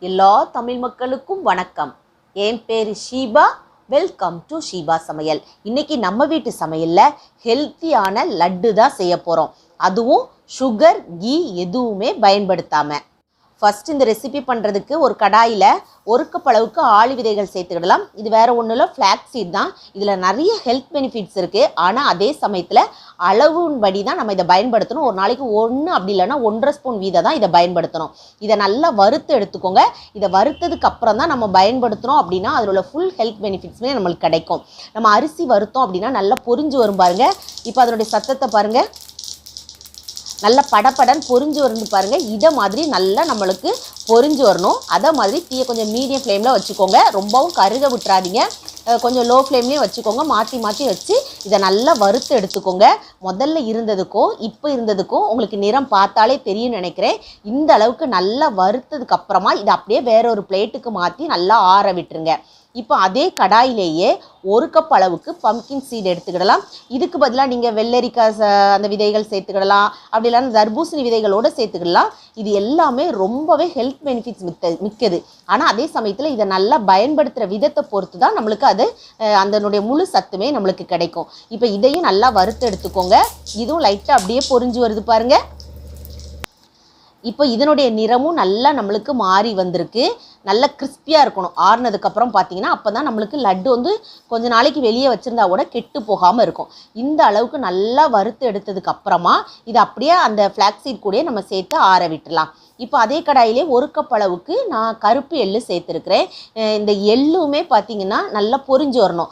எல்லா தமிழ் மக்களுக்கும் வணக்கம். என் பேர் ஷீபா. வெல்கம் டு ஷீபா சமையல். இன்னைக்கு நம்ம வீட்டு சமையல்ல ஹெல்த்தியான லட்டு தான் செய்ய போகிறோம். அதுவும் சுகர் கீ எதுவுமே பயன்படுத்தாம. ஃபர்ஸ்ட் இந்த ரெசிபி பண்ணுறதுக்கு ஒரு கடாயில் 1 கப் அளவுக்கு ஆளி விதைகள் சேர்த்துக்கிடலாம். இது வேறு ஒன்றும் இல்லை, ஃப்ளாக் சீட் தான். இதில் நிறைய ஹெல்த் பெனிஃபிட்ஸ் இருக்குது. ஆனால் அதே சமயத்தில் அளவுன்படி தான் நம்ம இதை பயன்படுத்தணும். ஒரு நாளைக்கு 1 அப்படி இல்லைன்னா 1.5 ஸ்பூன் வீதம் தான் இதை பயன்படுத்தணும். இதை நல்லா வறுத்து எடுத்துக்கோங்க. இதை வறுத்ததுக்கு அப்புறம் தான் நம்ம பயன்படுத்துகிறோம் அப்படின்னா அதில் உள்ள ஃபுல் ஹெல்த் பெனிஃபிட்ஸுமே நம்மளுக்கு கிடைக்கும். நம்ம அரிசி வறுத்தோம் அப்படின்னா நல்லா பொரிஞ்சு வரும் பாருங்கள். இப்போ அதனுடைய சத்தத்தை பாருங்கள், நல்லா படப்படன் பொரிஞ்சு வந்து பாருங்கள். இதை மாதிரி நல்லா நம்மளுக்கு பொரிஞ்சு வரணும். அதை மாதிரி தீயை கொஞ்சம் மீடியம் ஃப்ளேமில் வச்சுக்கோங்க. ரொம்பவும் கருக விட்டுறாதீங்க, கொஞ்சம் லோ ஃப்ளேம்லேயும் வச்சுக்கோங்க. மாற்றி மாற்றி வச்சு இதை நல்லா வறுத்து எடுத்துக்கோங்க. முதல்ல இருந்ததுக்கும் இப்போ இருந்ததுக்கும் உங்களுக்கு நிறம் பார்த்தாலே தெரியும் நினைக்கிறேன். இந்த அளவுக்கு நல்லா வறுத்ததுக்கு அப்புறமா இதை அப்படியே வேற ஒரு பிளேட்டுக்கு மாற்றி நல்லா ஆற விட்டுருங்க. இப்போ அதே கடாயிலேயே 1 கப் அளவுக்கு பம்கின் சீட் எடுத்துக்கிடலாம். இதுக்கு பதிலாக நீங்கள் வெள்ளரிக்காய் அந்த விதைகள் சேர்த்துக்கிடலாம், அப்படி இல்லைன்னா தர்பூசணி விதைகளோடு சேர்த்துக்கிடலாம். இது எல்லாமே ரொம்பவே ஹெல்த் பெனிஃபிட்ஸ் மிக்கது. ஆனால் அதே சமயத்தில் இதை நல்லா பயன்படுத்துகிற விதத்தை பொறுத்து தான் நம்மளுக்கு அது அதனுடைய முழு சத்துமே நம்மளுக்கு கிடைக்கும். இப்போ இதையும் நல்லா வறுத்து எடுத்துக்கோங்க. இதுவும் லைட்டாக அப்படியே பொரிஞ்சு வருது பாருங்கள். இப்போ இதனுடைய நிறமும் நல்லா நம்மளுக்கு மாறி வந்திருக்கு. நல்லா கிறிஸ்பியாக இருக்கணும். ஆறுனதுக்கப்புறம் பார்த்தீங்கன்னா அப்போ தான் நம்மளுக்கு லட்டு வந்து கொஞ்ச நாளைக்கு வெளியே வச்சுருந்தா கூட கெட்டு போகாமல் இருக்கும். இந்த அளவுக்கு நல்லா வறுத்து எடுத்ததுக்கு அப்புறமா இதை அப்படியே அந்த ஃப்ளாக் சீட் கூடயே நம்ம சேர்த்து ஆற விட்டுடலாம். இப்போ அதே கடாயிலே 1 கப் அளவுக்கு நான் கருப்பு எள்ளு சேர்த்துருக்கிறேன். இந்த எள்ளுமே பார்த்திங்கன்னா நல்லா பொரிஞ்சு வரணும்.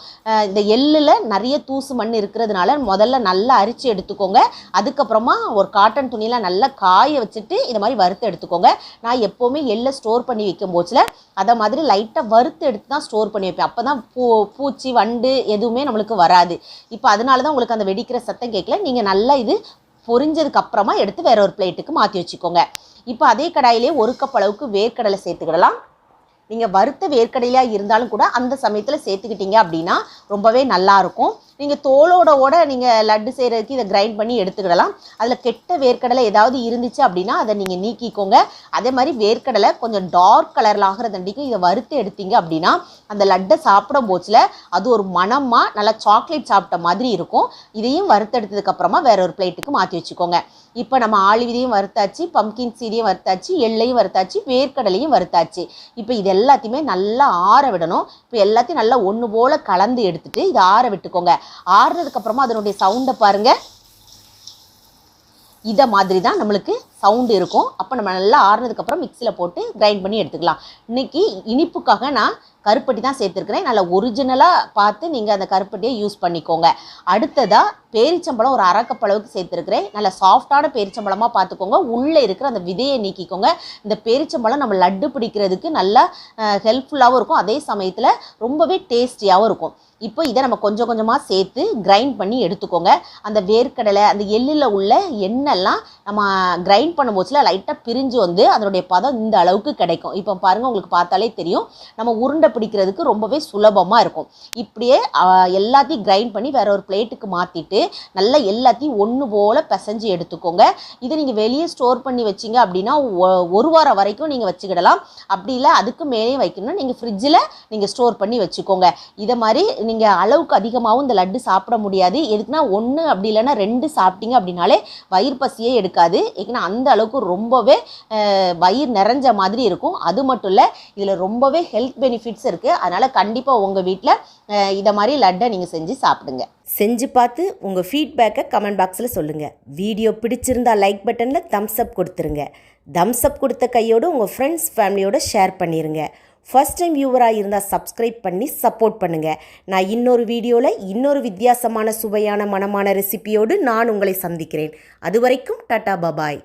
இந்த எள்ளில் நிறைய தூசு மண் இருக்கிறதுனால முதல்ல நல்லா அரிச்சு எடுத்துக்கோங்க. அதுக்கப்புறமா ஒரு காட்டன் துணியில் நல்லா காய வச்சுட்டு இந்த மாதிரி வறுத்து எடுத்துக்கோங்க. நான் எப்போவுமே எள்ளை ஸ்டோர் பண்ணி வைக்கும் போச்சில் அதை மாதிரி லைட்டாக வறுத்து எடுத்து தான் ஸ்டோர் பண்ணி வைப்பேன். அப்போ தான் பூச்சி வண்டு எதுவுமே நம்மளுக்கு வராது. இப்போ அதனால தான் உங்களுக்கு அந்த வெடிக்கிற சத்தம் கேட்கல. நீங்கள் நல்லா இது பொரிஞ்சதுக்கு அப்புறமா எடுத்து வேற ஒரு பிளேட்டுக்கு மாற்றி வச்சுக்கோங்க. இப்போ அதே கடாயிலே 1 கப் அளவுக்கு வேர்க்கடலை சேர்த்துக்கிடலாம். நீங்கள் வறுத்த வேர்க்கடலையாக இருந்தாலும் கூட அந்த சமயத்தில் சேர்த்துக்கிட்டீங்க அப்படின்னா ரொம்பவே நல்லாயிருக்கும். நீங்கள் தோலோட நீங்கள் லட்டு செய்கிறதுக்கு இதை கிரைண்ட் பண்ணி எடுத்துக்கிடலாம். அதில் கெட்ட வேர்க்கடலை ஏதாவது இருந்துச்சு அப்படின்னா அதை நீங்கள் நீக்கிக்கோங்க. அதே மாதிரி வேர்க்கடலை கொஞ்சம் டார்க் கலரில் ஆகிறதண்டிக்கும் இதை வறுத்து எடுத்தீங்க அப்படின்னா அந்த லட்டை சாப்பிடும் போச்சில் அது ஒரு மணமாக நல்லா சாக்லேட் சாப்பிட்ட மாதிரி இருக்கும். இதையும் வறுத்தெடுத்ததுக்கப்புறமா வேற ஒரு பிளேட்டுக்கு மாற்றி வச்சுக்கோங்க. இப்போ நம்ம ஆளி விதையும் வறுத்தாச்சு, பம்கின் சீடையும் வறுத்தாச்சு, எள்ளையும் வறுத்தாச்சு, வேர்க்கடலையும் வறுத்தாச்சு. இப்போ இது எல்லாத்தையுமே நல்லா ஆற விடணும். இப்போ எல்லாத்தையும் நல்லா ஒன்று போல் கலந்து எடுத்துட்டு இதை ஆற விட்டுக்கோங்க. ஆறுனதுக்கப்புறமா அதனுடைய சவுண்டை பாருங்கள். இதை மாதிரி தான் நம்மளுக்கு சவுண்டு இருக்கும். அப்போ நம்ம நல்லா ஆறுனதுக்கப்புறம் மிக்சியில் போட்டு கிரைண்ட் பண்ணி எடுத்துக்கலாம். இன்றைக்கி இனிப்புக்காக நான் கருப்பட்டி தான் சேர்த்துருக்கிறேன். நல்லா ஒரிஜினலாக பார்த்து நீங்கள் அந்த கருப்பட்டியை யூஸ் பண்ணிக்கோங்க. அடுத்ததாக பேரிச்சம்பழம் ஒரு 1/2 கப் அளவுக்கு சேர்த்துருக்கிறேன். நல்லா சாஃப்டான பேரிச்சம்பழமாக பார்த்துக்கோங்க. உள்ளே இருக்கிற அந்த விதையை நீக்கிக்கோங்க. இந்த பேரிச்சம்பழம் நம்ம லட்டு பிடிக்கிறதுக்கு நல்லா ஹெல்ப்ஃபுல்லாகவும் இருக்கும், அதே சமயத்தில் ரொம்பவே டேஸ்டியாகவும் இருக்கும். இப்போ இதை நம்ம கொஞ்சம் கொஞ்சமாக சேர்த்து கிரைண்ட் பண்ணி எடுத்துக்கோங்க. அந்த வேர்க்கடலை அந்த எள்ளில் உள்ள எண்ணெய்லாம் நம்ம கிரைண்ட் பண்ணும்போதுல லைட்டாக பிரிஞ்சு வந்து அதனுடைய பதம் இந்த அளவுக்கு கிடைக்கும். இப்போ பாருங்கள், உங்களுக்கு பார்த்தாலே தெரியும். நம்ம உருண்டை பிடிக்கிறதுக்கு ரொம்பவே சுலபமாக இருக்கும். இப்படியே எல்லாத்தையும் கிரைண்ட் பண்ணி வேற ஒரு பிளேட்டுக்கு மாற்றிட்டு நல்லா எல்லாத்தையும் ஒன்று போல் பிசைஞ்சு எடுத்துக்கோங்க. இதை நீங்கள் வெளியே ஸ்டோர் பண்ணி வச்சிங்க அப்படின்னா 1 வாரம் வரைக்கும் நீங்கள் வச்சுக்கிடலாம். அப்படி இல்லை அதுக்கு மேலே வைக்கணும்னா நீங்கள் ஃப்ரிட்ஜில் நீங்கள் ஸ்டோர் பண்ணி வச்சுக்கோங்க. இதை மாதிரி நீங்கள் அளவுக்கு அதிகமாகவும் இந்த லட்டு சாப்பிட முடியாது. எதுக்குன்னா 1 அப்படி இல்லைன்னா 2 சாப்பிட்டீங்க அப்படின்னாலே வயிறு பசியே எடுக்காது. ஏன்னா அந்த அளவுக்கு ரொம்பவே வயிறு நிறைஞ்ச மாதிரி இருக்கும். அது மட்டும் இல்லை, இதில் ரொம்பவே ஹெல்த் பெனிஃபிட்ஸ் இருக்குது. அதனால் கண்டிப்பாக உங்கள் வீட்டில் இதை மாதிரி லட்டை நீங்கள் செஞ்சு சாப்பிடுங்க. செஞ்சு பார்த்து உங்கள் ஃபீட்பேக்கை கமெண்ட் பாக்ஸில் சொல்லுங்கள். வீடியோ பிடிச்சிருந்தா லைக் பட்டனில் தம்ஸ் அப் கொடுத்துருங்க. தம்ஸ் அப் கொடுத்த கையோடு உங்கள் ஃப்ரெண்ட்ஸ் ஃபேமிலியோடு ஷேர் பண்ணிடுங்க. ஃபர்ஸ்ட் டைம் வியூவராக இருந்தால் சப்ஸ்கிரைப் பண்ணி சப்போர்ட் பண்ணுங்கள். நான் இன்னொரு வீடியோவில் இன்னொரு வித்தியாசமான சுவையான மனமான ரெசிபியோடு நான் உங்களை சந்திக்கிறேன். அது வரைக்கும் டாடா பபாய்.